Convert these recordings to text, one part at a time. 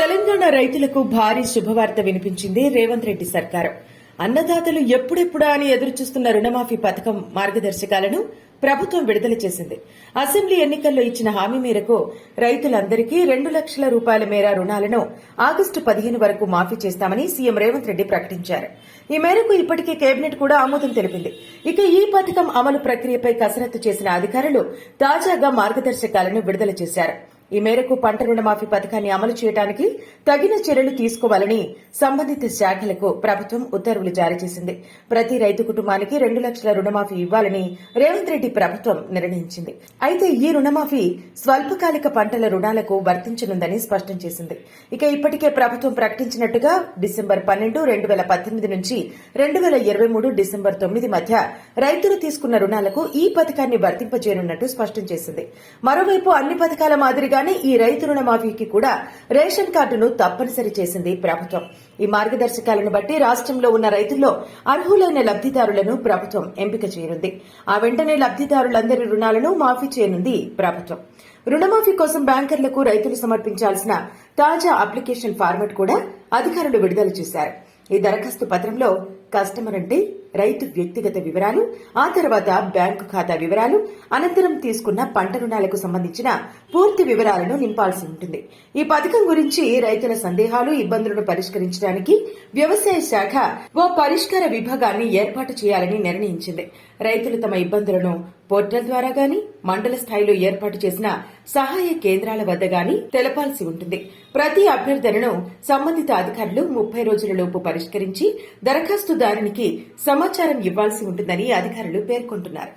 తెలంగాణ రైతులకు భారీ శుభవార్త వినిపించింది రేవంత్ రెడ్డి సర్కారు. అన్నదాతలు ఎప్పుడెప్పుడా అని ఎదురుచూస్తున్న రుణమాఫీ పథకం మార్గదర్శకాలను ప్రభుత్వం విడుదల చేసింది. అసెంబ్లీ ఎన్నికల్లో ఇచ్చిన హామీ మేరకు రైతులందరికీ 2 లక్షల రూపాయల మేర రుణాలను ఆగస్టు 15 వరకు మాఫీ చేస్తామని సీఎం రేవంత్ రెడ్డి ప్రకటించారు. ఈ మేరకు ఇప్పటికే కేబినెట్ కూడా ఆమోదం తెలిపింది. ఇక ఈ పథకం అమలు ప్రక్రియపై కసరత్తు చేసిన అధికారులు తాజాగా మార్గదర్శకాలను విడుదల చేశారు. ఈ మేరకు పంట రుణమాఫీ పథకాన్ని అమలు చేయడానికి తగిన చర్యలు తీసుకోవాలని సంబంధిత శాఖలకు ప్రభుత్వం ఉత్తర్వులు జారీ చేసింది. ప్రతి రైతు కుటుంబానికి 2 లక్షల రుణమాఫీ ఇవ్వాలని రేవంత్ రెడ్డి ప్రభుత్వం నిర్ణయించింది. అయితే ఈ రుణమాఫీ స్వల్పకాలిక పంటల రుణాలకు వర్తించనుందని స్పష్టం చేసింది. ఇక ఇప్పటికే ప్రభుత్వం ప్రకటించినట్టుగా డిసెంబర్ 12, 2018 నుంచి 2023 డిసెంబర్ 9 మధ్య రైతులు తీసుకున్న రుణాలకు ఈ పథకాన్ని వర్తింపజేయనున్నట్టు స్పష్టం చేసింది. మరోవైపు అన్ని పథకాల మాదిరిగా ఈ రైతు రుణమాఫీకి కూడా రేషన్ కార్డును తప్పనిసరి చేసింది ప్రభుత్వం. ఈ మార్గదర్శకాలను బట్టి రాష్ట్రంలో ఉన్న రైతుల్లో అర్హులైన లబ్దిదారులను ప్రభుత్వం ఎంపిక చేయనుంది. ఆ వెంటనే లబ్దిదారులందరి రుణాలను మాఫీ చేయనుంది ప్రభుత్వం. రుణమాఫీ కోసం బ్యాంకర్లకు రైతులు సమర్పించాల్సిన తాజా అప్లికేషన్ ఫార్మాట్ కూడా అధికారులు విడుదల చేశారు. ఈ దరఖాస్తు పత్రంలో కస్టమర్ అంటే రైతు వ్యక్తిగత వివరాలు, ఆ తర్వాత బ్యాంకు ఖాతా వివరాలు, అనంతరం తీసుకున్న పంట రుణాలకు సంబంధించిన పూర్తి వివరాలను నింపాల్సి ఉంటుంది. ఈ పథకం గురించి రైతుల సందేహాలు, ఇబ్బందులను పరిష్కరించడానికి వ్యవసాయ శాఖ ఓ పరిష్కార విభాగాన్ని ఏర్పాటు చేయాలని నిర్ణయించింది. రైతులు తమ ఇబ్బందులను పోర్టల్ ద్వారా గాని, మండల స్థాయిలో ఏర్పాటు చేసిన సహాయ కేంద్రాల వద్ద గాని తెలపాల్సి ఉంటుంది. ప్రతి అభ్యర్థనను సంబంధిత అధికారులు 30 రోజులలోపు పరిష్కరించి దరఖాస్తుదారునికి సమాచారం ఇవ్వాల్సి ఉంటుందని అధికారులు పేర్కొంటున్నారు.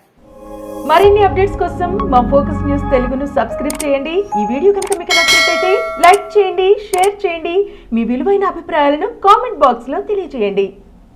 మరిన్ని అప్డేట్స్ కోసం మా ఫోకస్ న్యూస్ తెలుగును సబ్స్క్రైబ్ చేయండి. ఈ వీడియో కనుక మీకు నచ్చినట్లయితే లైక్ చేయండి, షేర్ చేయండి. మీ విలువైన అభిప్రాయాలను కామెంట్ బాక్స్ లో తెలియజేయండి.